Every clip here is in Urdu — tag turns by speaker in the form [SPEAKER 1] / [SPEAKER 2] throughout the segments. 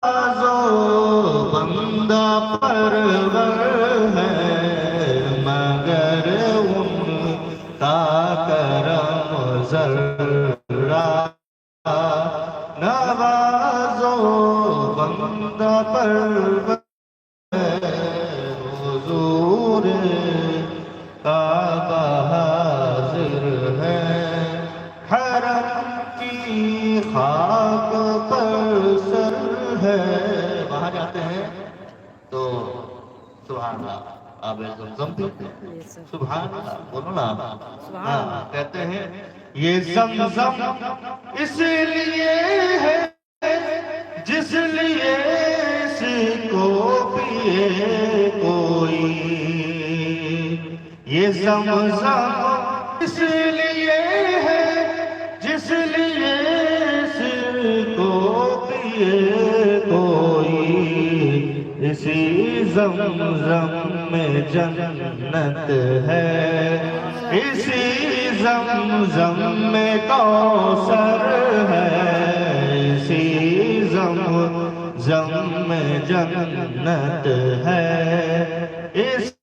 [SPEAKER 1] نوازو بندہ پرور ہے مگر ان کا کرم ذرہ نوازو بندہ پرور حضور کعبہ حاضر ہے حرم کی خاک پر سر ہے وہاں جاتے ہیں تو سبحان اللہ آب زمزم پیتے ہیں سبحان اللہ بولو نا ہاں کہتے ہیں یہ زمزم اس لیے ہے جس لیے اس کو پیے کوئی یہ زمزم اس لیے ہے جس لیے اس کو پیے کوئی اسی زمزم میں جنت ہے اسی زمزم میں کوثر ہے اسی زمزم میں جنت ہے اسی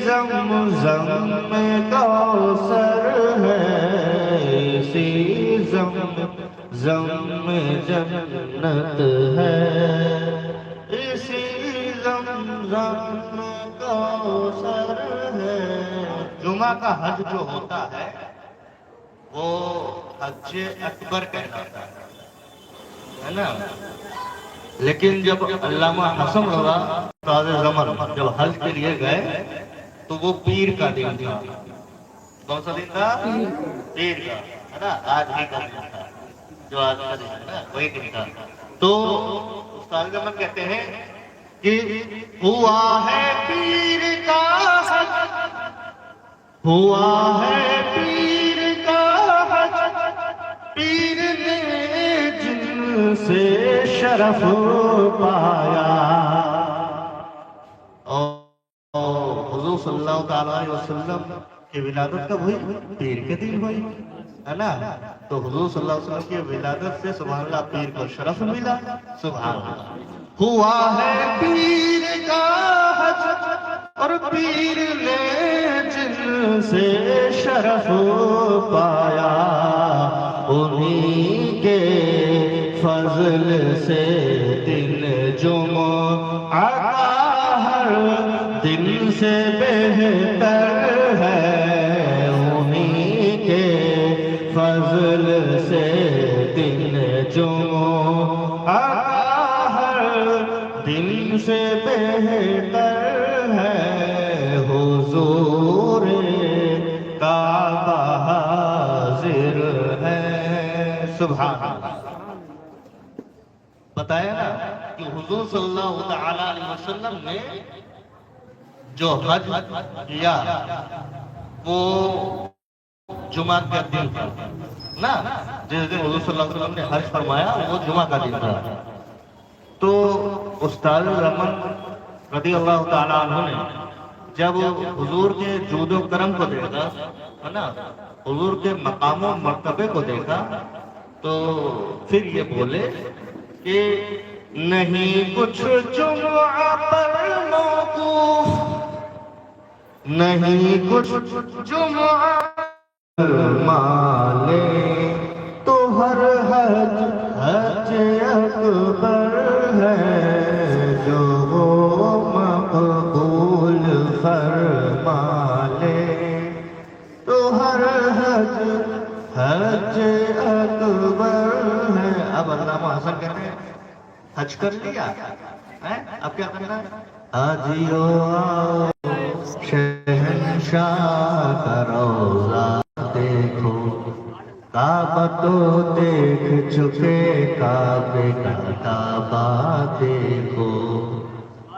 [SPEAKER 1] زمزم میں کوثر ہے اسی زمزم میں جنت ہے اسی زمزم میں کوثر ہے جمعہ کا حج جو ہوتا ہے وہ حج اکبر کہلاتا ہے نا لیکن جب علامہ حسن رضا استاد زمن جب حج کے لیے گئے تو وہ پیر کا دن تھا کون سا دن تھا پیر کا ہے نا آج ہی کا دن تھا جو آج کا دن ہے نا وہی دن تھا تو استاد زمن کہتے ہیں کہ ہوا ہے پیر کا حج ہوا ہے پیر کا حج پیر نے جن سے شرف پایا اور حضور صلی اللہ تعالیٰ علیہ وسلم کی ولادت کب ہوئی پیر کے دن ہوئی ہے نا تو حضور صلی اللہ علیہ وسلم کی ولادت سے سبحان اللہ پیر کو شرف ملا سبحان اللہ ہوا ہے پیر کا حج اور پیر نے جن سے شرف پایا انہی کے فضل سے دن جمعہ ہر دن سے بہتر ہے انہی کے فضل سے دن جمعہ ہر دن سے بہتر ہے حضور کعبہ حاضر ہے سبحان اللہ بتایا نا کہ حضور صلی اللہ تعالیٰ علیہ وسلم نے جو حج کیا وہ جمعہ کا دن تھا نا جس دن حضور صلی اللہ علیہ وسلم نے حج فرمایا وہ جمعہ کا دن تھا تو استاد رحمن رضی اللہ تعالیٰ عنہ نے جب حضور کے جود و کرم کو دیکھا ہے نا حضور کے مقام و مرتبے کو دیکھا تو پھر یہ بولے کہ نہیں کچھ جمعہ پر موقوف نہیں کچھ جمعہ پر مالے تو ہر حج حج اکبر ہے جو وہ مقبول فرما لے تو ہر حج حج اکبر ہے اب علامہ حسن کہتے ہیں حج کر لیا اب کیا کرنا ہے حاجیو آؤ شہنشاہ کا روضہ دیکھو کعبہ تو دیکھ چکے کعبے کا کعبہ دیکھو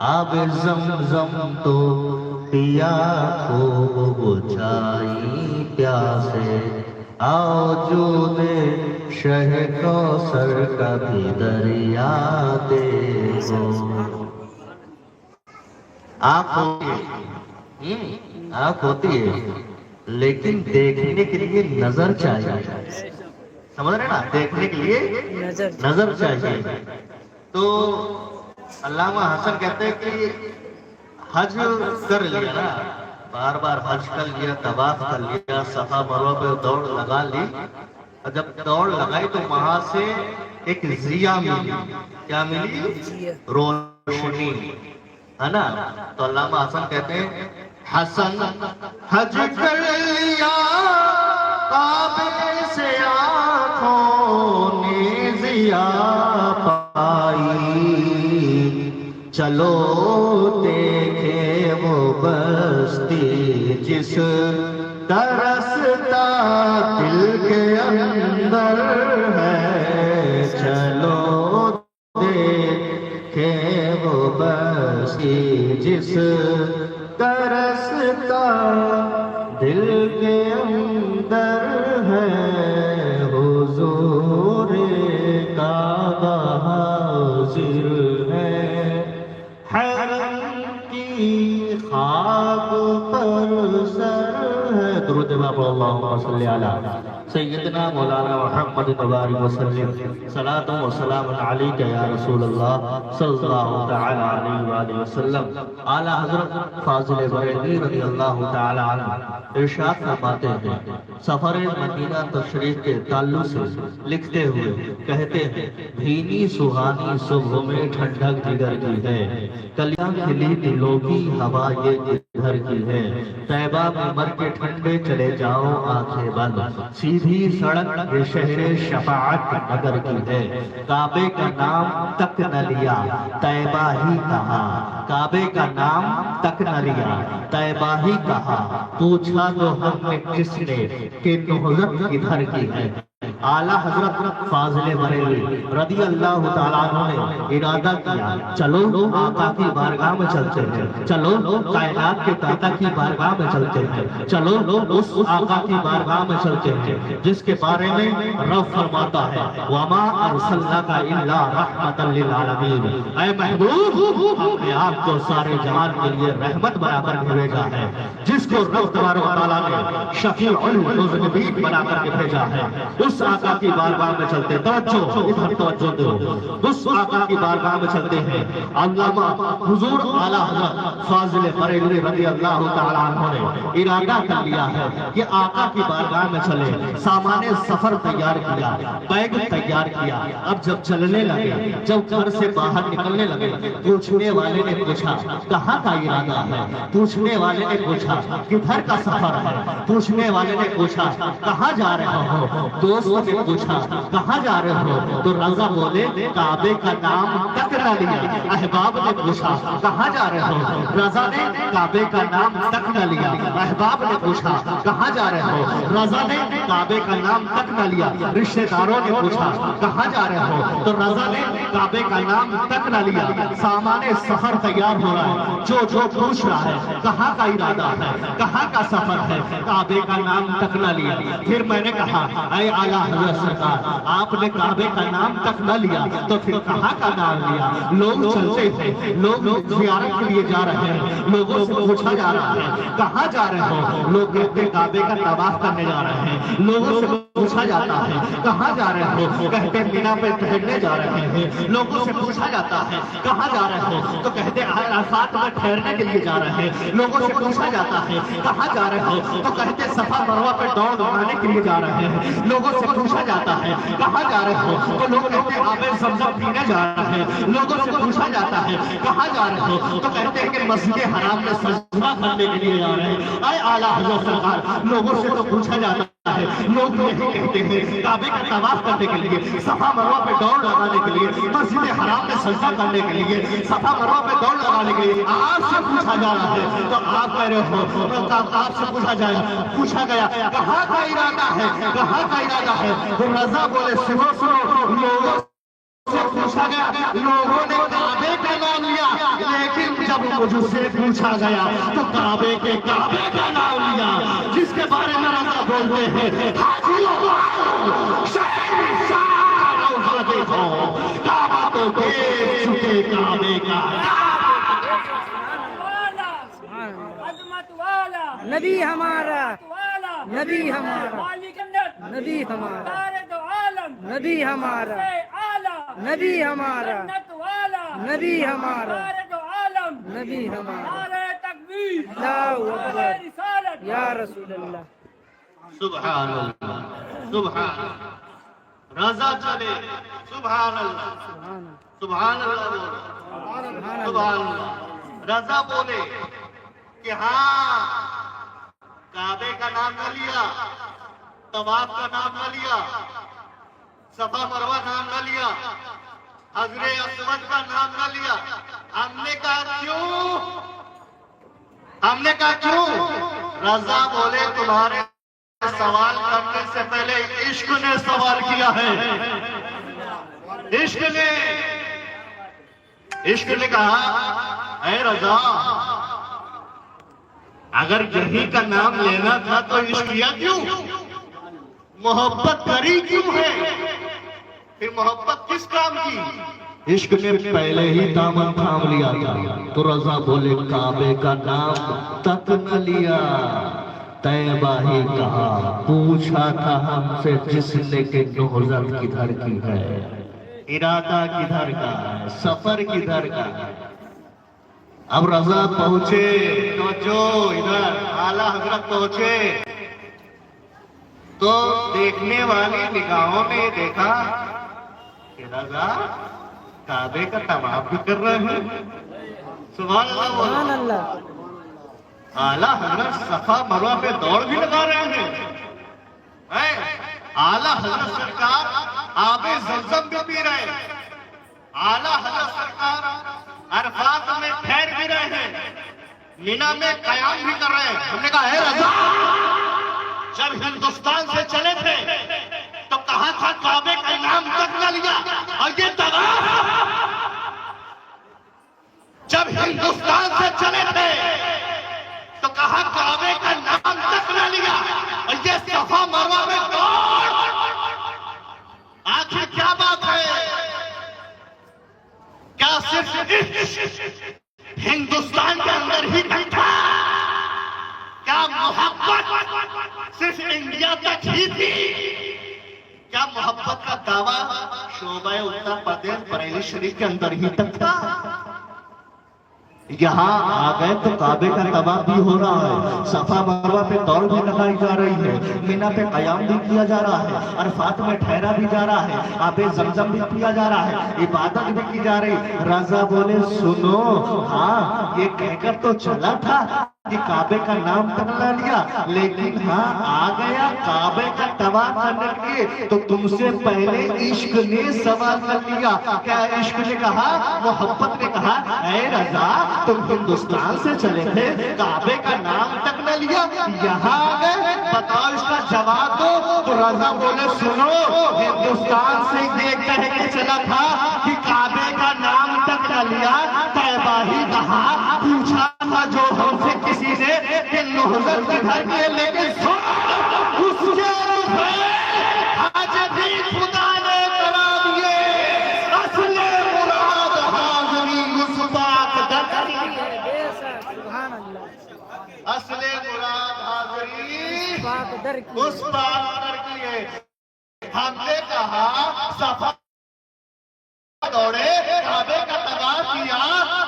[SPEAKER 1] آب زمزم تو پیا خوب بجھائی پیاسے آؤ جو دے شہ کوثر کا بھی دریا دیکھو آنکھ ہوتی ہے لیکن دیکھنے کے لیے نظر چاہیے سمجھ رہے نا دیکھنے کے لیے نظر چاہیے تو علامہ حسن کہتے ہیں کہ حج کر لیا نا، بار بار حج کر لیا، طواف کر لیا، صفا مروہ پہ دوڑ لگا لی، اور جب دوڑ لگائی تو وہاں سے ایک ضیا ملی. کیا ملی؟ روشنی، ہے نا. تو علامہ حسن کہتے ہیں حسن حج کر لیا کعبے سے آنکھوں نے ضیا پائی، چلو دیکھے وہ بستی جس کا رستا دل کے اندر ہے، چلو دیکھے وہ بستی جس کا رستا دل کے اندر ہے، حضور کعبہ حاضر ہے، حرم کی خاک پر سر ہے. درود باب اللہم صلی علی سیدنا مولانا محمد تبارک وسلم، صلاۃ و سلام علیک یا رسول اللہ صلی اللہ تعالی علیہ وآلہ وسلم. اعلیٰ حضرت فاضل بریلوی رضی اللہ تعالی عنہ ارشاد فرماتے ہیں، سفر مدینہ تشریف کے تعلق سے لکھتے ہوئے کہتے ہیں، بھینی سہانی صبح میں ٹھنڈک جگر کی ہے، کلیاں کھلی دلوں کی ہوا یہ ادھر کی ہے، طیبہ میں مر کے ٹھنڈے چلے جاؤ آنکھیں بند، سیدھی سڑک یہ شہر شفاعت نگر کی ہے، کعبے کا نام تک نہ لیا طیبہ ہی کہا، کعبے کا نام تک نہ لیا طیبہ ہی کہا، پوچھا تو ہم نے کس نے کہ نہضت کدھر کی ہے. اعلیٰ حضرت فاضل بریلوی رضی اللہ تعالیٰ عنہ نے ارادہ کیا، چلو آقا کی بارگاہ میں چلتے ہیں، چلو کائنات کے داتا کی بارگاہ میں چلتے ہیں، چلو اس آقا کی بارگاہ میں چلتے ہیں جس کے بارے میں رب فرماتا ہے وَمَا أَرْسَلْنَاكَ إِلَّا رَحْمَةً لِّلْعَالَمِينَ، اے محبوب ہم نے آپ کو سارے جہان کے لیے رحمت بنا کر بھیجا ہے. جس کو رب تبارک و تعالیٰ نے شفیع المذنبین بنا کر کے بھیجا ہے، اس آقا کی بارگاہ میں چلتے. توجہ ادھر توجہ دو، اس آقا کی بارگاہ میں چلتے ہیں. علامہ حضور اعلیٰ حضرت فاضل بریلوی رضی اللہ تعالیٰ عنہ نے ارادہ کر لیا ہے کہ آقا کی بارگاہ میں چلے. سامان سفر تیار کیا، بیگ تیار کیا. اب جب چلنے لگے، جب گھر سے باہر نکلنے لگے، پوچھنے والے نے پوچھا کہاں کا ارادہ ہے، پوچھنے والے نے پوچھا کدھر کا سفر ہے، پوچھنے والے نے پوچھا کہاں جا رہے ہو، دوست نے پوچھا کہاں جا رہے ہو، تو رضا بولے کعبے کا نام تک نہ لیا. احباب نے پوچھا کہاں جا رہے ہو، رضا نے کعبے کا نام تک نہ لیا. احباب نے پوچھا کہاں جا رہے ہو، رضا نے کعبے کا نام تک نہ لیا. رشتہ داروں نے پوچھا کہاں جا رہے ہو، تو رضا نے کعبے کا نام تک نہ لیا. سامان سفر تیار ہو رہا ہے، جو پوچھ رہا ہے کہاں کا ارادہ ہے، کہاں کا سفر ہے، کعبے کا نام تک نہ لیا. پھر میں نے کہا اے اعلیٰ حضرت سرکار، آپ نے کعبے کا نام تک نہ لیا تو پھر کہاں کا نام لیا؟ لوگ چلتے تھے، لوگ زیارت کے لیے جا رہے ہیں، لوگوں سے پوچھا جا رہا ہے کہاں جا رہے ہو، لوگ کہتے ہیں کعبے کا طواف کرنے جا رہے ہیں. لوگوں سے پوچھا جاتا ہے کہاں جا رہے ہو، کہتے ہیں مینا پہ ٹہلنے جا رہے ہیں. لوگوں سے پوچھا جاتا ہے کہاں جا رہے ہو، تو کہتے ہیں عرفات میں ٹھہرنے کے لیے جا رہے ہیں. لوگوں سے پوچھا جاتا ہے کہاں جا رہے ہو، تو کہتے ہیں صفا مروہ پہ دوڑ لگانے کے لیے جا رہے ہیں. لوگوں سے پوچھا جاتا ہے کہاں جا رہے ہو، تو لوگ کہتے ہیں آب زمزم پینے جا رہے ہیں. لوگوں سے پوچھا جاتا ہے کہاں جا رہے ہو، تو کہتے ہیں کہ مسجد حرام میں سجدہ کرنے کے لیے جا رہے ہیں. اے اعلیٰ حضرت سرکار، لوگوں سے تو پوچھا جاتا ہے، لوگ یہی کہتے ہیں کعبے کا طواف کرنے کے لیے، صفا مروہ پہ دوڑ لگانے کے لیے، مسجد حرام میں سجدہ کرنے کے لیے، صفا مروہ پہ دوڑ لگانے کے لیے آپ سے پوچھا جا رہا ہے. تو آپ کہہ رہے ہو، آپ سے پوچھا گیا کہاں کا ارادہ ہے، کہاں کا ارادہ ہے. تو رضا بولے سنو، لوگوں سے پوچھا گیا، لوگوں نے کعبے کا نام لیا، لیکن جب مجھ سے پوچھا گیا تو کعبے کا نام لیا. جس کے بارے میں رضا بولتے ہیں کعبہ تو دیکھ چکے کعبے کا
[SPEAKER 2] نبی ہمارا، نبی ہمارا، نبی ہمارا، نبی ہمارا، نبی ہمارا، نبی ہمارا
[SPEAKER 3] خالق عالم
[SPEAKER 2] نبی ہمارا
[SPEAKER 3] نعرہ تکبیر
[SPEAKER 2] اللہ اکبر
[SPEAKER 3] رسالت
[SPEAKER 2] یا رسول اللہ
[SPEAKER 1] سبحان اللہ سبحان اللہ رضا چلے سبحان اللہ
[SPEAKER 2] سبحان
[SPEAKER 1] سبحان اللہ بولے
[SPEAKER 2] اللہ
[SPEAKER 1] سبحان اللہ رضا بولے کہ ہاں کعبے کا نام نہ لیا طواف کا نام نہ لیا صفا مروہ نام نہ لیا حجر اسود کا نام نہ لیا ہم نے کہا کیوں رضا بولے تمہارے سوال کرنے سے پہلے عشق نے سوال کیا ہے عشق نے کہا اے رضا اگر یہی کا نام لینا تھا تو عشق کیا کیوں محبت کری کیوں ہے پھر محبت کس کام کی عشق نے پہلے ہی دامن تھام لیا تھا تو رضا بولے کعبے کا نام تک نہ لیا طیبہ ہی کہا پوچھا تھا ہم سے جس نے کہ نہضت کدھر کی ہے ارادہ کدھر کا ہے سفر کدھر کا ہے اب رضا پہنچے جو ادھر اعلیٰ حضرت پہنچے تو دیکھنے والی نگاہوں نے دیکھا کہ رضا کعبے کا طواف بھی کر رہے ہیں سبحان اللہ
[SPEAKER 2] سبحان اللہ
[SPEAKER 1] اعلیٰ حضرت صفا مروہ پہ دوڑ بھی لگا رہے ہیں اعلیٰ حضرت سرکار آب زمزم بھی پی رہے ہیں اعلیٰ حضرت سرکار عرفات میں ٹھہر بھی رہے ہیں مینا میں قیام بھی کر رہے ہیں ہم نے کہا اے رضا جب ہندوستان سے چلے تھے تو کہا تھا کعبے کا نام تک نہ لیا اور یہ طواف جب ہندوستان سے چلے تھے تو کہا کعبے کا نام تک نہ لیا اور یہ صفا مروہ میں دوڑ آخر کیا بات ہے کیا صرف ہندوستان کے اندر ہی تھا کیا محبت صرف انڈیا تک ہی تھی کیا محبت کا دعویٰ شعبہ اتر پردیش بریلی شریف کے اندر ہی تک تھا یہاں آ گئے تو کعبے کا طواف بھی ہو رہا ہے صفا مروہ پہ دوڑ بھی لگائی جا رہی ہے مینا پہ قیام بھی کیا جا رہا ہے عرفات میں ٹھہرا بھی جا رہا ہے آب زمزم بھی پیا جا رہا ہے عبادت بھی کی جا رہی رضا بولے سنو ہاں یہ کہہ کر تو چلا تھا کہ کعبے کا نام تک نہ لیا لیکن ہاں آ گیا کعبے کا طواف کرنے کے لیے تو تم سے پہلے عشق نے سوال کر لیا کیا عشق نے کہا محبت نے کہا اے رضا تم ہندوستان سے چلے تھے کعبے کا نام تک نہ لیا یہاں آ گئے بتاؤ اس کا جواب دو تو رضا بولے سنو ہندوستان سے یہ کہہ کے چلا تھا کہ کعبے کا نام تک نہ لیا طیبہ ہی کہا پوچھا تھا جو ہم سے کسی نے کہ نہضت کے گھر کے لیکن اس کے روپے آج بھی خدا نے کرا دیے اصل مراد حاضری اس پاک در کی
[SPEAKER 2] بے شک سبحان اللہ
[SPEAKER 1] اصل مراد حاضری
[SPEAKER 2] پاک در کی
[SPEAKER 1] اس پاک در کی ہے ہم نے کہا صفا دوڑے کعبے کا طواف کیا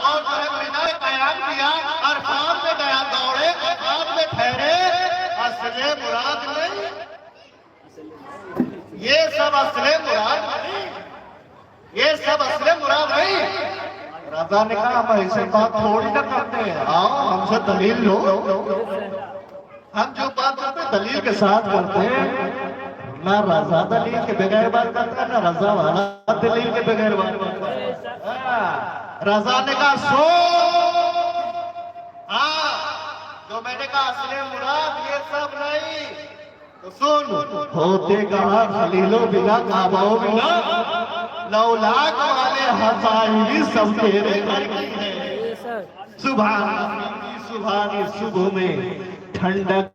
[SPEAKER 1] اور مینا میں قیام کیا عرفات میں گیا دوڑے عرفات میں ٹھہرے اصل مراد نہیں یہ سب اصل مراد نہیں یہ سب اصل مراد نہیں رضا نے کہا ہم ایسے بات تھوڑی نہ کرتے ہیں آؤ ہم سے دلیل لو ہم جو بات کرتے ہیں دلیل کے ساتھ کرتے ہیں نہ رضا دلیل کے بغیر بات کرتا ہے نہ رضا والا دلیل کے بغیر بات کرتا ہے رضا نے کہا سو ہاں جو میں نے کہا اصل مراد یہ سب نہیں تو سن ہوتے کہا خلیلو بلا کعبہ بلا لولاک والے حسائنی سب تیرے گھر کی ہے
[SPEAKER 2] بے شک
[SPEAKER 1] صبح صبح میں ٹھنڈک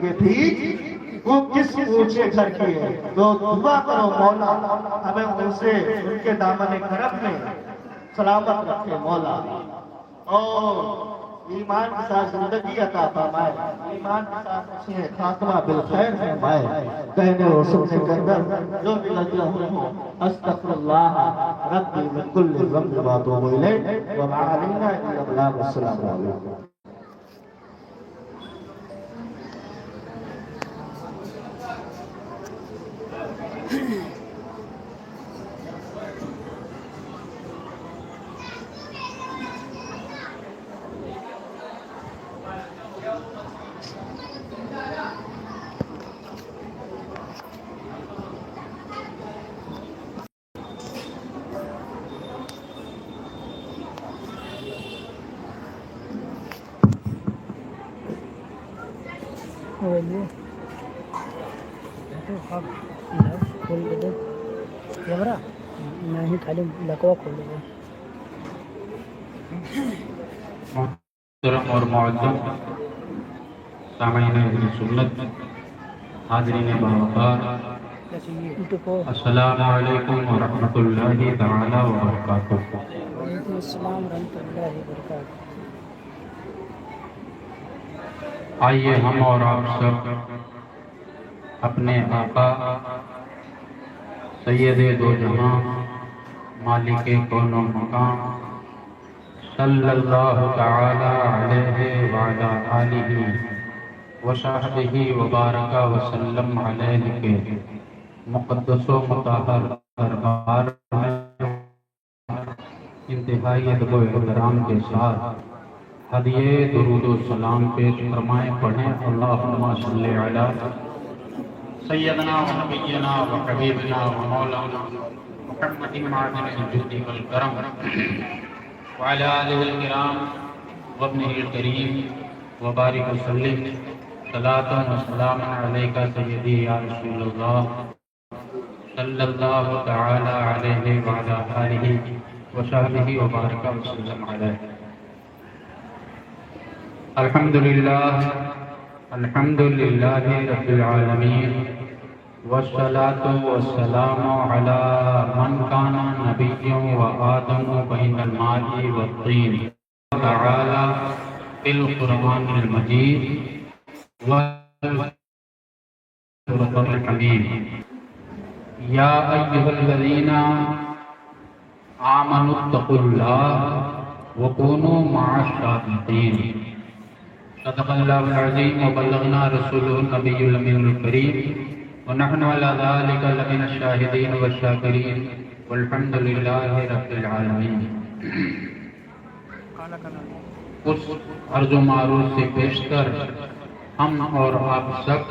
[SPEAKER 1] کہ تھی وہ کس اونچے گھر کی ہے. تو دعا کرو مولا ہمیں ان سے ان کے دامن کرم میں سلامت رکھے مولا، اور ایمان کے ساتھ زندگی عطا فرمائے، ایمان کے ساتھ اچھے خاتمہ بالخیر فرمائے. کہنے و سننے کے اندر جو بھی لگے ہوئے ہوں استغفر اللہ ربی من کل ذنب و اتوب الیہ وما علینا الا البلاغ. السلام علیکم.
[SPEAKER 2] کھول کے دے کیمرہ نہیں خالی لکوا کھول دے.
[SPEAKER 4] محترم اور معزز سامعین اہل سنت، حاضرین باوقار، السلام علیکم ورحمۃ اللہ تعالی وبرکاتہ.
[SPEAKER 2] وعلیکم السلام ورحمۃ اللہ وبرکاتہ.
[SPEAKER 4] آئیے ہم اور آپ سب اپنے آقا سید دو جہاں مالک کون و مقام صلی اللہ تعالی علیہ وعلی آلہ وصحبہ وبارک وسلم علیہ کے مقدس و مطہر دربار میں انتہائی ادب و احترام کے ساتھ ہدیے درود و سلام پیش فرمائیں. پڑھیں اللہم صلی علی سیدنا و نبینا و حبیبنا و مولانا محمد معدن الجود والکرم وعلی آلہ الکرام وابنہ الکریم وبارک وسلم. صلاۃ و سلام علیکہ سیدی یا رسول اللہ صلی اللہ تعالی علیہ وعلی آلہ وصحبہ وبارک وسلم علیہ. الحمد للہ رب العالمین والصلاة والسلام علی من کان نبی و آدم بین الماء والطین تعالی فی القرآن المجید والفرقان الحمید. یا ایھا الذین آمنوا اتقوا اللہ وکونوا مع الصادقین. صدق اللہ العظیم وبلغنا رسوله النبی الامین الکریم ونحن على ذلك لمن الشاہدین والشاکرین والحمد للہ رب العالمین. اس عرض و معروض سے پیشتر ہم اور آپ سب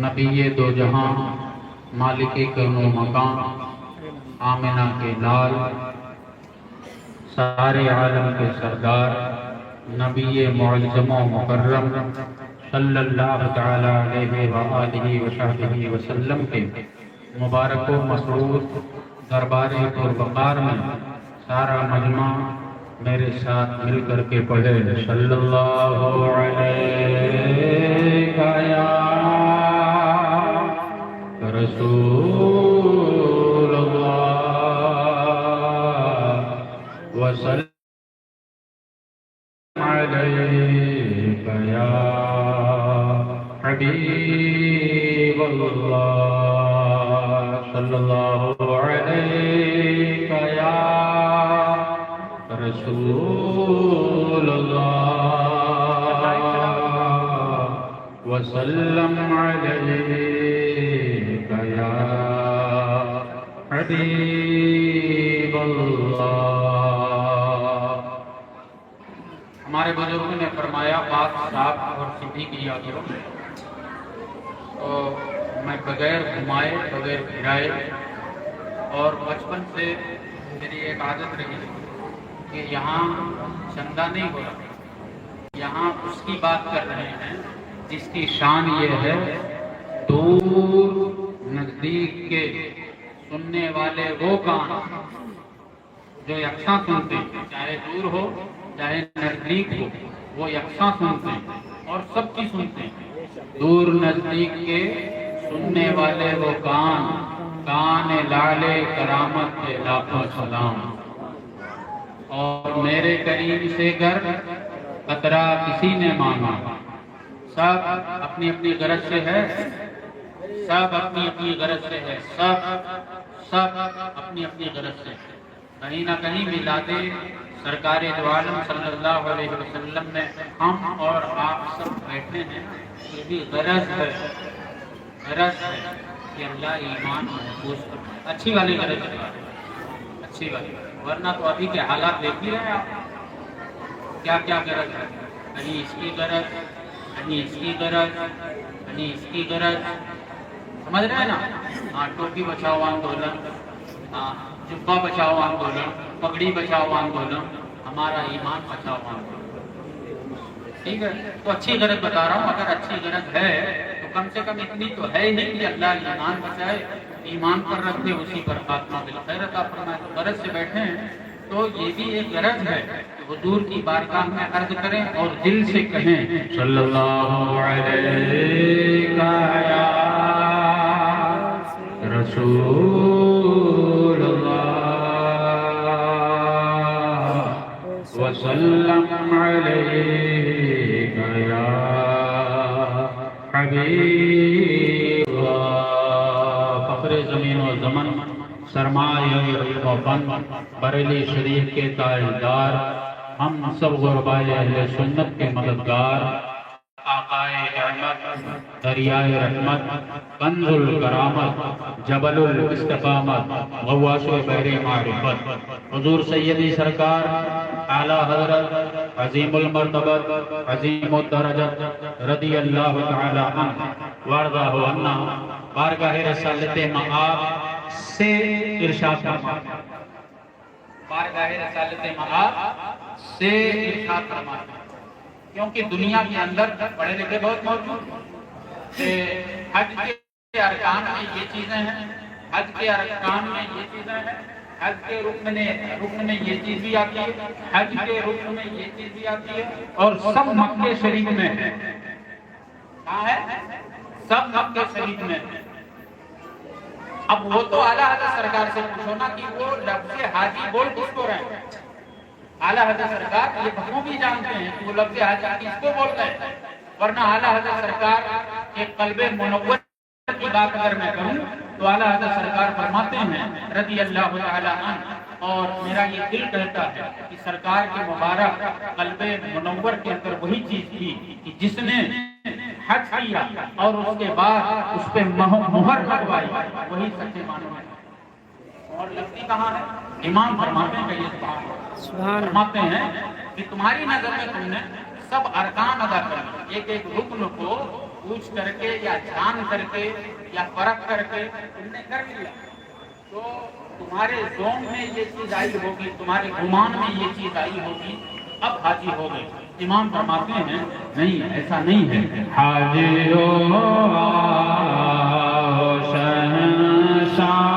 [SPEAKER 4] نبی دو جہاں مالک کون و مقام آمنہ کے لال سارے عالم کے سردار نبی معظم و مکرم صلی اللہ تعالی علیہ وآلہ وصحبہ وسلم کے مبارک و مسعود دربار پروقار میں سارا مجمع میرے ساتھ مل کر کے پڑھے صلی اللہ علیہ یا رسول اللہ وسلم علیک یا حبیب اللہ صلی اللہ علیک یا رسول اللہ وسلم علیک یا حبیب اللہ. ہمارے بزرگوں نے فرمایا بات صاف اور سیدھی کیا کرو. تو میں بغیر گھمائے بغیر پھرائے، اور بچپن سے میری ایک عادت رہی کہ یہاں چندہ نہیں ہو رہا، یہاں اس کی بات کر رہے ہیں جس کی شان یہ ہے دور نزدیک کے سننے والے وہ کان جو یکساں سنتے ہیں، چاہے دور ہو چاہے نزدیک ہو وہ یکساں سنتے ہیں اور سب کی سنتے ہیں. دور نزدیک کے سننے والے وہ کان، کان لالے کرامت کے لاکھوں سلام۔ اور میرے کریم سے گر قطرہ کسی نے مانگا، سب اپنی اپنی غرض سے ہے، سب اپنی اپنی غرض سے ہے، سب اپنی اپنی غرض سے، کہیں نہ کہیں میلاد سرکار دو عالم صلی اللہ علیہ وسلم میں ہم اور آپ سب بیٹھے ہیں، یہ بھی غرض ہے کہ اللہ ایمان محفوظ کرے، اچھی والی غرض ہے، اچھی والی، ورنہ تو ابھی کے حالات دیکھ ہی رہے ہیں آپ، کیا کیا غرض ہے، کہیں اس کی غرض، کہیں اس کی غرض، کہیں اس کی غرض، سمجھ رہے ہیں نا؟ ہاں، ٹوپی بچاؤ آندولن، ہاں جبہ بچاؤ آندولن، پگڑی بچاؤ آندولن، ہمارا ایمان بچاؤ آندولن، ٹھیک ہے؟ تو اچھی غرض بتا رہا ہوں، اگر اچھی غرض ہے تو کم سے کم اتنی تو ہے نہیں کہ اللہ ایمان بچائے، ایمان پر رکھے، اسی پر خاتمہ بالخیر عطا فرمائے۔ تو غرض سے بیٹھے ہیں تو یہ بھی ایک غرض ہے کہ حضور کی بارگاہ میں عرض کریں اور دل سے کہیں صلی اللہ علیہ رسول اللہ وسلم علیک یا حبیب اللہ۔ فخر زمین و زمن، سرمایہ و فن، بریلی شریف کے تاجدار، ہم سب غربائے اہل سنت کے مددگار، آقائے رحمت، دریائے رحمت، کنز الکرامت، جبل الاستقامت، غواص بحر معرفت، حضور سیدی سرکار اعلی حضرت عظیم المرتبت عظیم الدرجت رضی اللہ تعالی عنہ وارضہ عنا، بارگاہ رسالت مآب سے ارشاد فرماتے ہیں، بارگاہ رسالت مآب سے ارشاد فرماتے ہیں، کیونکہ دنیا کے اندر پڑھے لکھے بہت موجود ہیں، حج کے ارکان میں یہ چیزیں ہیں، حج کے ارکان میں یہ چیزیں ہیں، حج کے رکن میں یہ چیز بھی آتی ہے، حج کے رکن میں یہ چیز بھی آتی ہے، اور سب مکہ شریف میں ہے، کہاں ہے؟ سب مکہ شریف میں ہے۔ اب وہ تو اعلیٰ حضرت سرکار سے پوچھو نا کہ وہ لفظ حاجی بول کس کو رہے ہیں؟ اعلیٰ حضرت سرکار یہ بخوبی جانتے ہیں کہ وہ لفظ حاجی کس کو بولتے ہیں، ورنہ اعلیٰ حضرت سرکار کے قلب منور کی بات اگر میں کروں تو اعلیٰ حضرت سرکار فرماتے ہیں رضی اللہ تعالی عنہ، اور میرا یہ دل کہتا ہے کہ سرکار کے مبارک قلب منور کے اندر وہی چیز تھی کہ جس نے حج کیا اور اس کے بعد اس پہ مہر لگوائی، وہی سچے معنوں میں، اور لفظی کہاں ہے؟ امام فرماتے ہیں کہ یہ فرماتے ہیں کہ تمہاری نظر میں تم نے سب ارکان ادا کر، ایک ایک رکن کو پوچھ کر کے یا جان کر کے یا پرکھ کر کے تم نے کر لیا، تو تمہارے ذہن میں یہ چیز آئی ہوگی، تمہارے گمان میں یہ چیز آئی ہوگی، اب حاجی ہو گئے۔ امام فرماتے ہیں نہیں، ایسا نہیں ہے، حاجی ہو شہنشاہ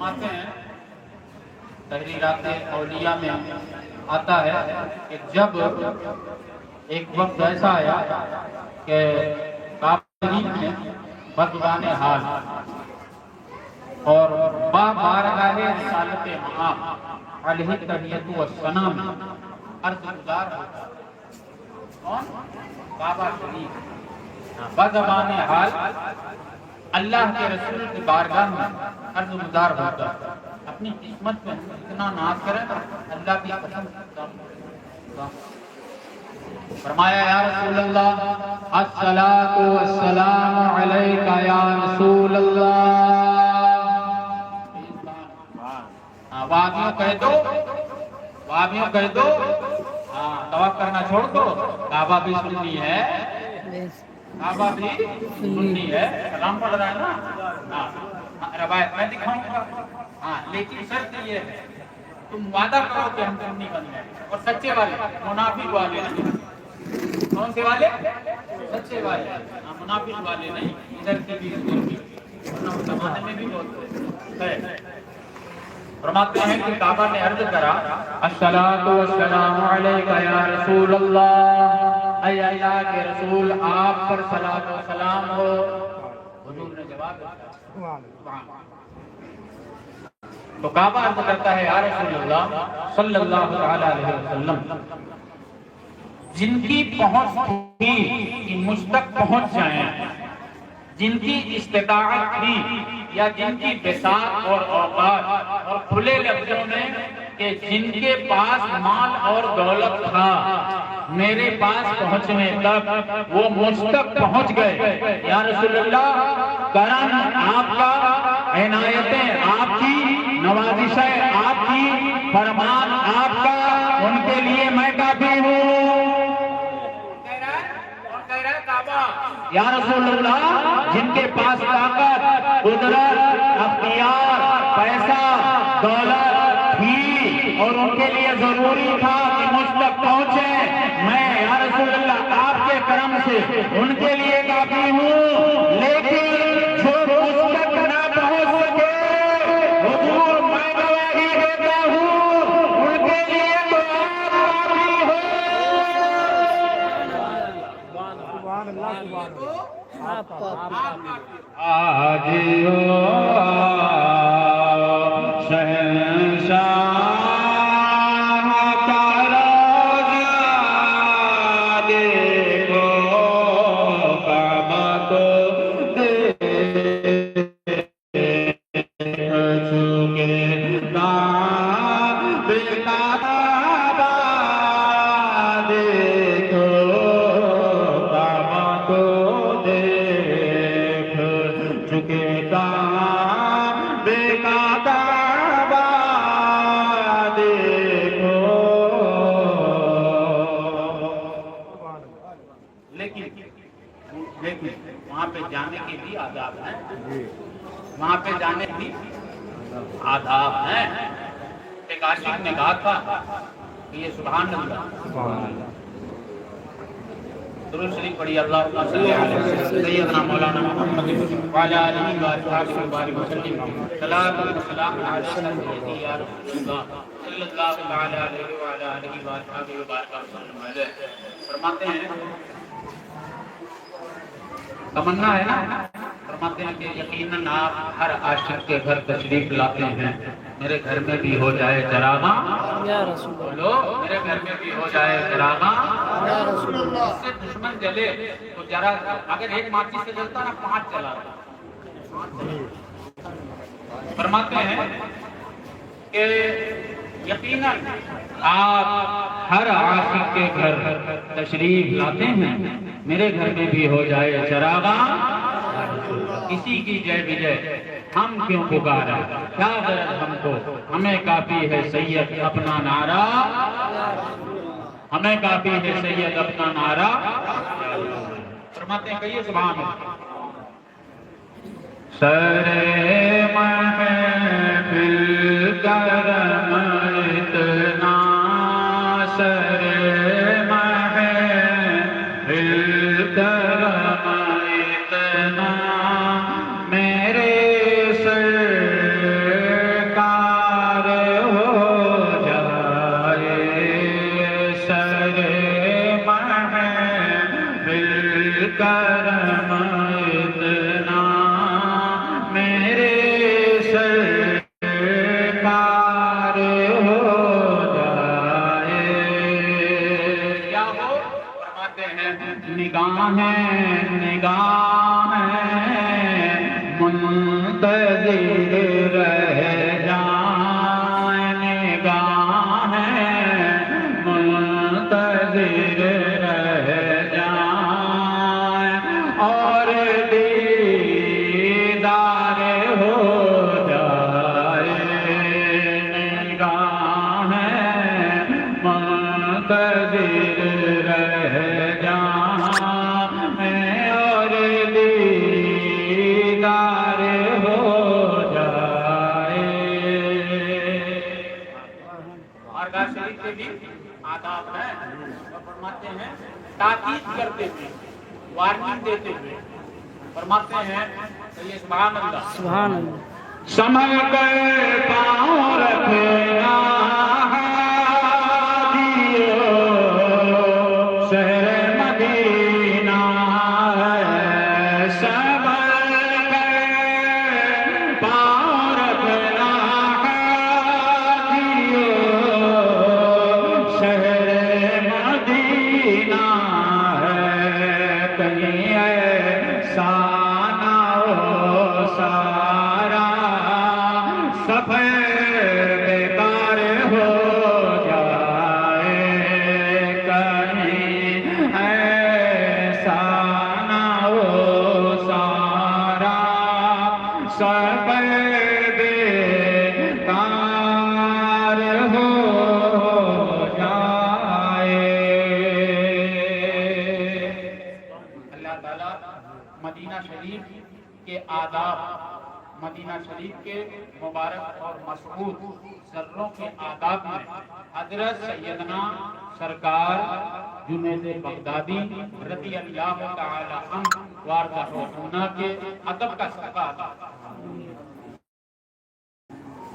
[SPEAKER 4] فرماتے ہیں تحریرات اولیاء میں آتا ہے کہ جب ایک وقت ایسا آیا کہ کافرین نے بدگان حال اور بارگاہ رسالت معاف علیہ تحیت و ثنا میں عرض گزار ہوتا کون؟ کعبہ شریف بدگان حال اللہ کے رسول کی بارگاہ میں عرض گزار ہوتا اپنی قسمت میں اتنا ناز کرے اللہ کی قسم فرمایا یا رسول اللہ الصلاۃ والسلام علیک یا رسول اللہ وابیوں کہہ دو طواف کرنا چھوڑ دو کعبہ بھی سنی ہے کعبہ بھی سنی ہے سلام پڑھ رہا ہے نا روایت میں دکھاؤں گا لیکن شرط یہ ہے تم وعدہ کرو کہ ہم سنی بن جائیں اور سچے والے منافق والے نہیں کون سے والے سچے والے منافق والے نہیں ادھر کے بھی ادھر بھی زمانے میں بھی بہت ہے فرماتے ہیں کہ کعبہ نے عرض کرا الصلاۃ والسلام علیک یا رسول اللہ اے اللہ کے رسول آپ پر صلاۃ و سلام ہو حضور نے جواب دیا تو کعبہ عرض کرتا ہے یا رسول اللہ صلی اللہ علیہ وسلم جن کی پہنچ تھی کہ مجھ تک پہنچ جائیں جن کی استطاعت تھی یا جن کی بساط اور اوقات اور کھلے لفظوں میں کہ جن کے پاس مال اور دولت تھا میرے پاس پہنچنے تک وہ مجھ تک پہنچ گئے یا رسول اللہ کرم آپ کا عنایتیں آپ کی نوازشیں آپ کی فرمان آپ کا ان کے لیے میں کافی ہوں یا رسول اللہ جن کے پاس طاقت قدرت اختیار پیسہ دولت تھی اور ان کے لیے ضروری تھا کہ مجھ تک پہنچے میں یا رسول اللہ آپ کے کرم سے ان کے لیے کافی ہوں لیکن جو مجھ تک نہ پہنچ سکے حضور میں گواہی دیتا ہوں ان کے لیے تو آپ کافی ہو آجیو شہنشاہ کا روزہ دیکھو کعبہ کو دیکھ چکے کعبے کا کعبہ دیکھو کعبہ کو دیکھ چکے کعبے کا کعبہ دیکھو لیکن وہاں پہ جانے کے بھی آداب ہیں وہاں پہ جانے بھی آداب ہیں ایک عاشق نے کہا تھا کہ یہ سبحان اللہ درود شریف پڑھی اللہ صلی علیہ سیدنا مولانا محمد وعلی آلہ و اصحابہ وبارک وسلم صلاۃ و سلام علی سیدی یا رسول اللہ صلی اللہ تعالی علیہ وعلی آلہ و اصحابہ وبارک وسلم فرماتے ہیں تمنا ہے نا فرماتے ہیں کہ یقیناً آپ ہر عاشق کے گھر تشریف لاتے ہیں میرے گھر میں بھی ہو جائے چراغاں
[SPEAKER 2] یا رسول
[SPEAKER 4] بولو میرے گھر میں بھی ہو جائے چراغاں
[SPEAKER 2] یا رسول اللہ
[SPEAKER 4] اس سے دشمن جلے تو ذرا اگر ایک ماچس سے جلتا نا 5 جلاتا فرماتے ہیں کہ یقیناً آپ ہر عاشق کے گھر تشریف لاتے ہیں میرے گھر میں بھی ہو جائے چراغاں کسی کی جے وجے ہم کیوں پکارا کیا غرض ہم کو ہمیں کافی ہے سید اپنا نعرہ ہمیں کافی ہے سید اپنا نعرہ فرماتے ہیں کہیے سبحان اللہ سرے محفل کرم اتنا سرے محفل کرم اتنا میرے سرکار کرم اتنا میرے سرکار ہو جائے. کیا ہو؟ فرماتے ہیں نگاہیں منتظر رہ جائیں، نگاہیں منتظر رہ جائیں اور دیدار ہو جائے. نگاہیں منتظر رہ جائیں اور دیدار ہو جائے. بارگاہ شریف کے بھی آداب ہیں اور فرماتے ہیں تاکید کرتے ہوئے، وارننگ دیتے ہوئے فرماتے ہیں کہ یہ سبحان اللہ
[SPEAKER 2] سبحان اللہ.
[SPEAKER 4] سنبھل کر پاؤں رکھنا حاجیو، شہر مدینہ ہے. سنبھل کر پاؤں رکھنا حاجیو، شہر مدینہ ہے. کہیں ایسا نہ ہو سارا سفر بیکار ہو جائے. کہیں ایسا نہ ہو سارا سفر بیکار ہو جائے. اللہ تعالیٰ مدینہ شریف کے آداب، مدینہ شریف کے مبارک اور مسعود ذروں کے آداب میں حضرت سیدنا سرکار جنید بغدادی رضی اللہ تعالی عنہ واردہ عنہ کے ادب کا صدقہ آتا ہے.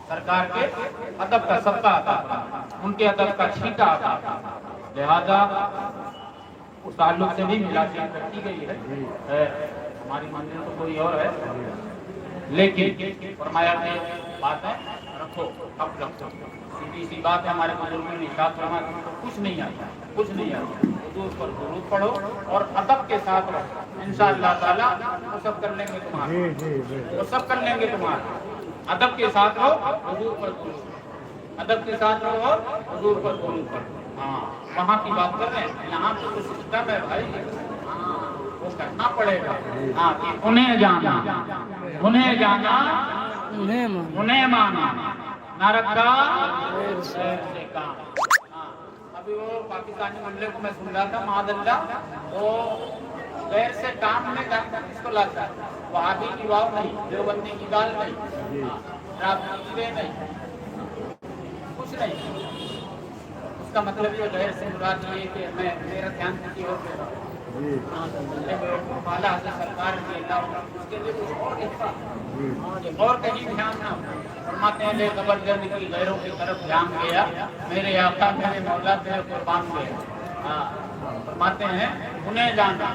[SPEAKER 4] سرکار کے ادب کا صدقہ آتا ہے، ان کے ادب کا چھینٹا آتا ہے. لہذا اس تعلق سے بھی ملاقات کرتی گئی ہے. ہماری منزل تو کوئی اور ہے، لیکن فرمایا کہ باتیں رکھو، اب رکھو. سیدھی سی بات ہے، ہمارے بزرگوں نے ارشاد فرمایا کچھ نہیں آتا، کچھ نہیں آتا. حضور پر درود پڑھو اور ادب کے ساتھ رکھو. انشاءاللہ تعالیٰ وہ سب کر لیں گے تمہارا، وہ سب کر لیں گے تمہارا. ادب کے ساتھ رہو، حضور پر درود، ادب کے ساتھ رہو، حضور پر درود پڑھو. ہاں وہاں کی بات کر رہے ہیں، یہاں پہ کچھ سسٹم ہے بھائی، وہ کرنا پڑے گا. ہاں انہیں جانا، انہیں جانا، انہیں مانا، نہ رکھا سے کام. ابھی وہ پاکستانی معاملے کو میں سن رہا تھا، معاذ اللہ وہ غیر سے کام میں اس کو لاتا ہے. وہابی کی واو نہیں، دیوبندی کی دال نہیں، رافضی نہیں، کچھ نہیں. اس کا مطلب یہ غیر سے مراد یہ کہ میں میرا دھیان کسی اور پہ رہا. بالا حضرت سرکار رضی اللہ عنہ اس کے لیے کچھ اور لکھا اور کہیں دھیان نہ ہو. فرماتے ہیں لے زبردست کی غیروں کی طرف دھیان گیا، میرے آقا میرے مولا میرے قربان گئے. فرماتے ہیں انہیں جانا،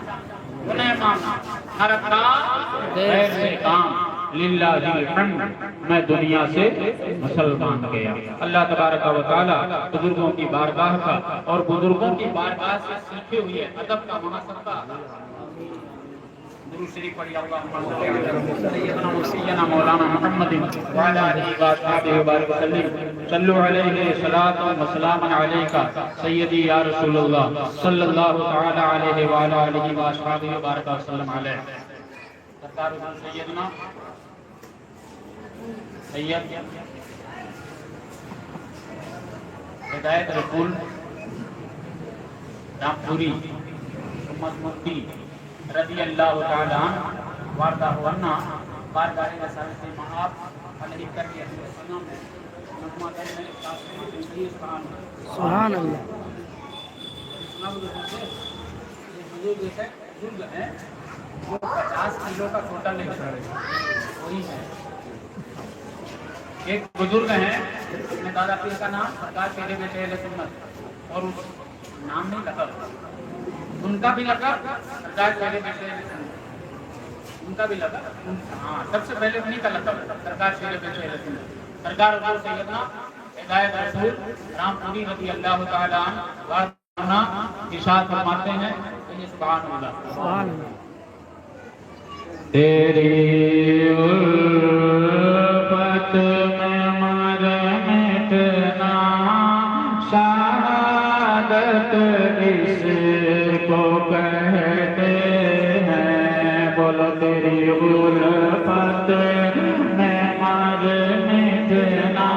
[SPEAKER 4] انہیں مانا، نہ رکھنا غیر سے کام. للہ الحمد میں دنیا سے مسلمان گیا. اللہ تبارک و تعالی بزرگوں کی بارگاہ کا اور بزرگوں کی بارگاہ سے سیکھے ہوئے ادب کا مناسبہ درود شریف پڑھی. سیدنا مولانا محمد وعلی آلہ وصحبہ وبارک وسلم. صلوا علیہ صلاۃ و سلام علیک سیدی یا رسول اللہ صلی اللہ تعالی علیہ وعلی آلہ وصحبہ وبارک وسلم علیہ. سرکار سیدنا سید ہدایت رسول رامپوری محمد مفتی رضی اللہ تعالی عنہ واردہ عنہ بارگاہ رسالت سے معاف علیہ کر کے سنا میں نغمہ دل میں
[SPEAKER 2] سبحان اللہ.
[SPEAKER 4] حضور جیسے بزرگ ہیں جو 50 کلو کا چھوٹا نہیں کر رہے، وہی ہے. ایک بزرگ ہیں اپنے دادا پیر کا نام سرکار پیرے بیٹے اہل سنت، اور اس نام نہیں لگا ان کا بھی لقب سرکار شیر بیٹے، ان کا بھی لقب، ہاں سب سے پہلے انہیں کا لقب سرکار شیر بیٹے رسول، سرکار حضور سیدنا ہدایت رسول رام پوری رضی اللہ تعالیٰ عنہ ارشاد فرماتے ہیں کہ سبحان اللہ
[SPEAKER 2] سبحان اللہ
[SPEAKER 4] تیری الفت میں مر مٹنا شہادت اس کو کہتے ہیں، بولو تیری الفت میں مر مٹنا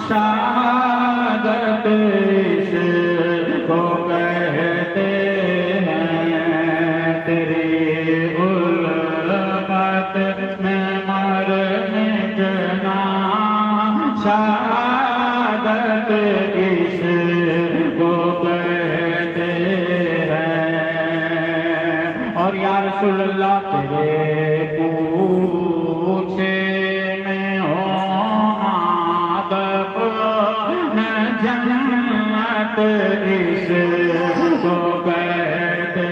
[SPEAKER 4] شہادت اس کو کہتے ہیں، تیری الفت میں مر مٹنا شہادت اس کو کہتے ہیں، اور یا رسول اللہ تیرے پوچھے میں ہونا دفن جنت اس کو کہتے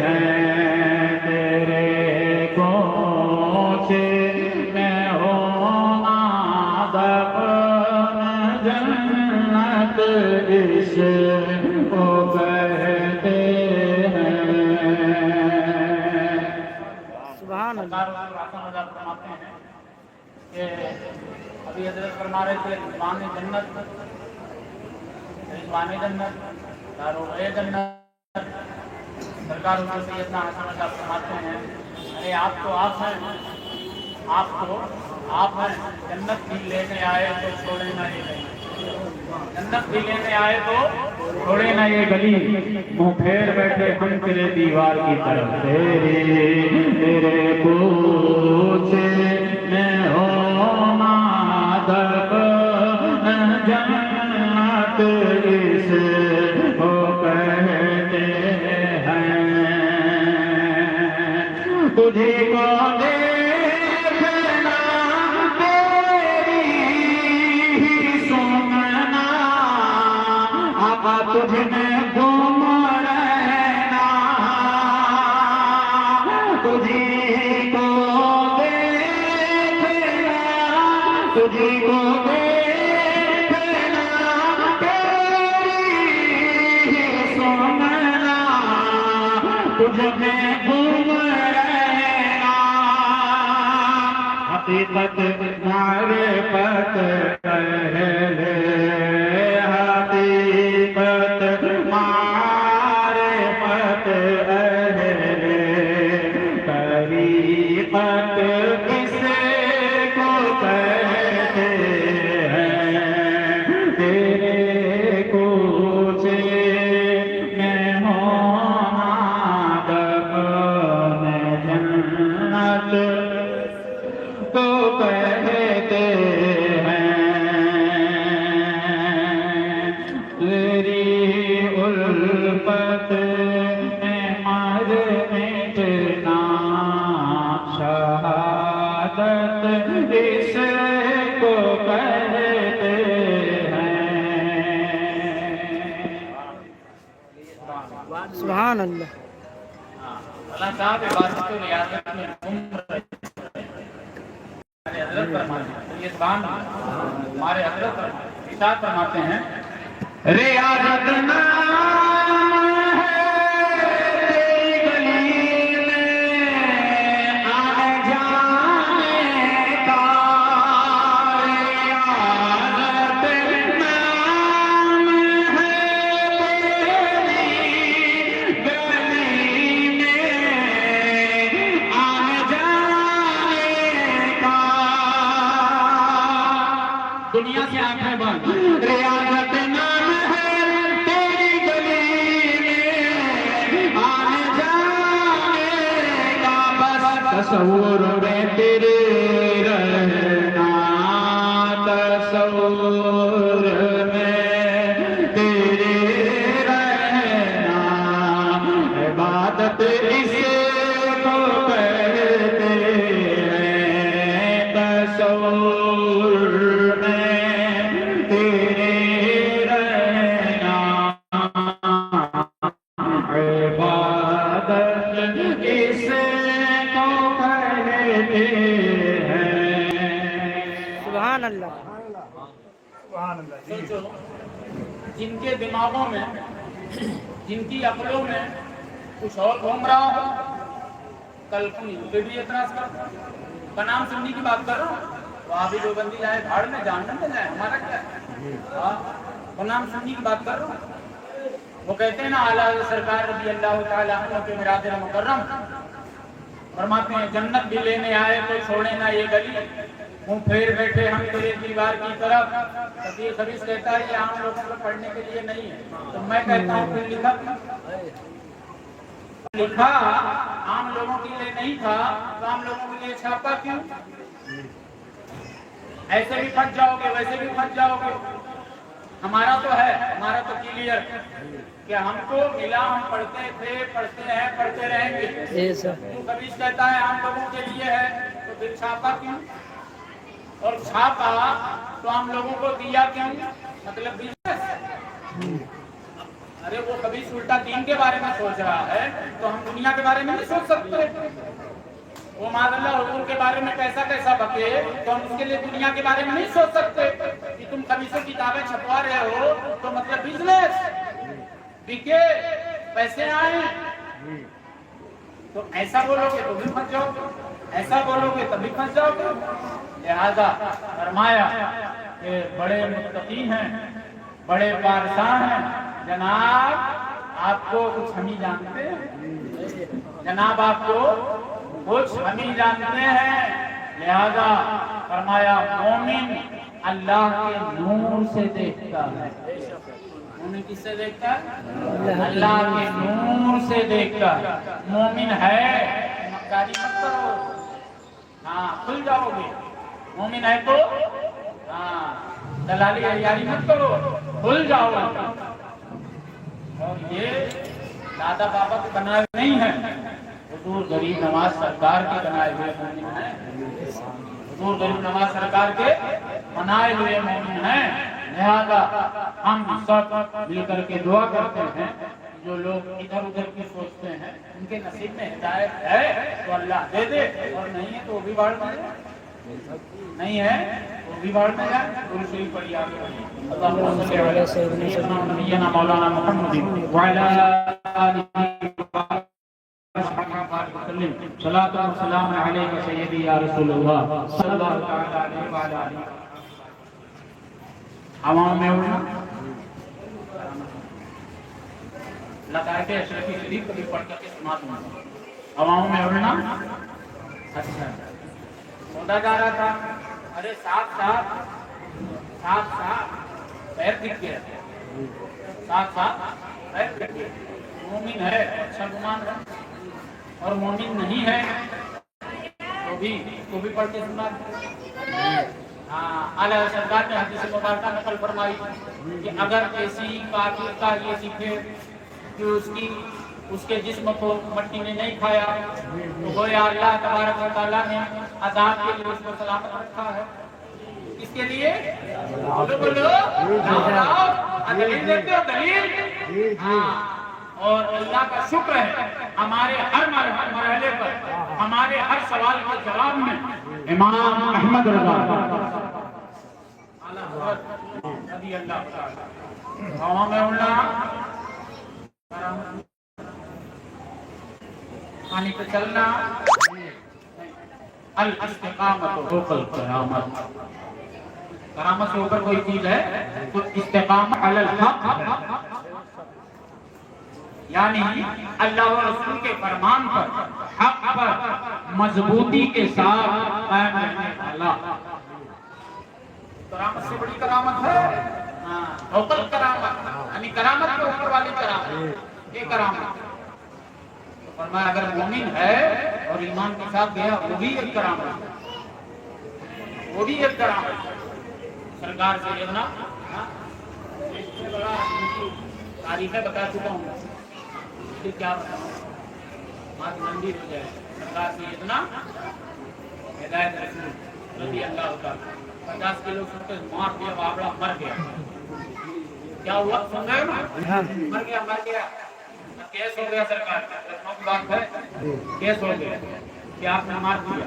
[SPEAKER 4] ہیں، تیرے پوچھے میں ہونا دفن جنت اس کو کہتے ہیں۔
[SPEAKER 2] سبحان اللہ
[SPEAKER 4] فرماتے ہیں کہ ابھی حضرت فرما رہے تھے رضوان جنت، رضوان جنت، داروغ جنت، سرکار حضور سیدنا حسن صاحب فرماتے ہیں ارے آپ تو آپ ہیں، آپ تو آپ ہیں، جنت بھی لینے آئے تو چھوڑے نہ یہ گلی، جنت بھی لینے آئے تو چھوڑے نہ یہ گلی، منہ پھیر بیٹھے ہم تیرے دیوار کی طرف، تیرے پوچھے میں ہونا دفن جنت اس کو کہتے ہیں، تجھے کو دیکھنا تیری ہی سننا، آقا تجھ میں گم رہنا، تجھے کو دیکھنا، تجھے کو دیکھنا تیری ہی سننا، تجھ میں گم رہنا، حقیقت معرفت اہل، حقیقت معرفت اہل، طریقت کس کو کہتے ہیں، تیرے کوچے میں ہونا دفن جنت کو کہتے ہیں، تیری الفت میں مر مٹنا شہادت اس کو کہتے ہیں۔
[SPEAKER 2] سبحان اللہ
[SPEAKER 4] اللہ صاحب عبادت و ریاضت میں عمر حضرت فرماتے ہیں، یہ زبان ہمارے حضرت ارشاد فرماتے ہیں، ریاضت نام ہے تیری گلی میں آنے جانے کا، ریاضت نام ہے تیری گلی میں آنے جانے کا، دنیا سے آنکھیں بند، ریاضت نام ہے تیری گلی میں آنے جانے کا، بس تصور میں تیرے رہنا، تصور میں تیرے رہنا، عبادت اسے کو کہتے ہیں، تصور میں تیرے رہنا،
[SPEAKER 5] جن کے دماغوں میں، جن کی عقلوں میں کچھ اور گھوم رہا ہو، کل کو ان پہ بھی اعتراض کرتا بنام سنی کی بات کر رہا ہوں. وہاں بھی جو بندی جائے بھاڑ میں، جاننے میں جائے، ہمارا کیا ہے؟ بنام سنی کی بات کر رہا ہوں. وہ کہتے ہیں نا اعلیٰ سرکار رضی اللہ تعالیٰ عنہ کے مراد مکرم فرماتے ہیں جنت بھی لینے آئے تو چھوڑے نہ یہ گلی، منہ پھیر بیٹھے ہم تیرے دیوار کی طرف. کبھی خبیث کہتا ہے یہ عام لوگوں کو پڑھنے کے لیے نہیں ہے، تو میں کہتا ہوں پھر لکھا عام لوگوں کے لیے نہیں تھا تو عام لوگوں کے لیے چھاپا کیوں؟ ایسے بھی پھنس جاؤ گے، ویسے بھی پھنس جاؤ گے. ہمارا تو ہے، ہمارا تو کلیئر کہ ہم کو ملا، ہم پڑھتے تھے، پڑھتے ہیں، پڑھتے رہیں گے. تو کبھی کہتا ہے عام لوگوں کے لیے ہے تو پھر چھاپا کیوں؟ اور چھاپا تو عام لوگوں کو دیا کیوں؟ مطلب بزنس. ارے وہ کبھی الٹا دین کے بارے میں سوچ رہا ہے تو ہم دنیا کے بارے میں نہیں سوچ سکتے. وہ معاذ اللہ حضور کے بارے میں کیسا بکے تو ہم اس کے لیے دنیا کے بارے میں نہیں سوچ سکتے کہ تم خبیثوں کتابیں چھپوا رہے ہو تو مطلب بزنس بکے، پیسے آئے. تو ایسا بولو گے تو بھی پھنس جاؤ گے، ایسا بولو گے تب بھی پھنس جاؤ گے. لہذا فرمایا کہ بڑے متقی ہیں، بڑے بادشاہ ہیں. جناب آپ کو کچھ ہم ہی جانتے ہیں، جناب آپ کو کچھ ہم ہی جانتے ہیں. لہذا فرمایا مومن اللہ کے نور سے دیکھتا ہے. مومن کس سے دیکھتا ہے؟ اللہ کے نور سے دیکھتا ہے. مومن ہے مکاری مت کرو، ہاں کھل جاؤ گے. مومن ہے تو ہاں دلالی عیاری مت کرو، کھل جاؤ گے. اور یہ دادا بابا کے بنائے نہیں ہیں، حضور غریب نواز سرکار کے بنائے ہوئے مومن ہیں. حضور غریب نواز سرکار کے بنائے ہوئے مومن ہیں. لہذا ہم سب مل کر کے دعا کرتے ہیں جو لوگ ادھر ادھر کی سوچتے ہیں ان کے نصیب میں ہدایت ہے تو اللہ دے دے، اور نہیں ہے تو وہ بھی باڑ میں جائے، نہیں ہے وہ بھی باڑ میں جائے. درود شریف پڑھیے آگے. اللہم صلی علی سیدنا نبینا مولانا محمد وعلی آلہ وسلم. صلاۃ و سلام علیک سیدی یا رسول اللہ صلی اللہ تعالی علیہ وعلی آلہ. ہواؤں میں اڑنا لطائف اشرفی شریف کبھی پڑھ کر کے سنا دوں. ہواؤں میں اڑنا اچھا سودا جا رہا تھا، ارے ساتھ پیر دکھ گیا، ساتھ پیر دکھ گیا. مومن ہے اچھا گمان ہے، اور مومن نہیں ہے تو بھی پڑھ کے سنا. ہاں اعلیٰ سرکار نے حدیث مبارکہ نقل فرمائی کہ اگر کسی کافر کا یہ سیکھے کہ اس کے جسم کو مٹی نے نہیں کھایا تو گویا اللہ تبارک و تعالیٰ نے عذاب کے لیے اس کو سلامت رکھا ہے. اس کے لیے بولو دلیل دیتے ہو، دلیل. ہاں اور اللہ کا شکر ہے ہمارے ہر مرحلے پر ہمارے ہر سوال کے جواب میں امام احمد رضا رضی اللہ تعالی ہوا میں اڑنا، پانی پہ چلنا. الاستقامت فوق القیامت. کرامت سے اوپر کوئی چیز ہے تو استقامت علی الحق، یعنی اللہ و رسول کے فرمان پر، حق پر مضبوطی کے ساتھ قائم رہنے والا. کرامت سے بڑی کرامت ہے فوق القیامت، یعنی کرامت کے اوپر والی کرامت، یہ کرامت. فرمایا اگر مومن ہے اور ایمان کے ساتھ گیا وہ بھی ایک کرامت ہے، وہ بھی ایک کرامت ہے. سرکار سے لینا تاریخیں بتا چکا ہوں، پھر کیا بتاؤں، بات لمبی ہو جائے. سرکار سے اتنا ہدایت رسول رضی اللہ تعالیٰ 50 کلو سن کے مار دیا، بابڑا مر گیا. کیا ہوا سن رہے ہو نا؟ مر گیا کیس ہو گیا. سرکار لکھنؤ کی بات ہے، کیس ہو گیا کہ آپ نے مار دیا،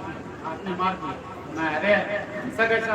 [SPEAKER 5] آپ نے مار دیا. میں ارے ایسا کیسا؟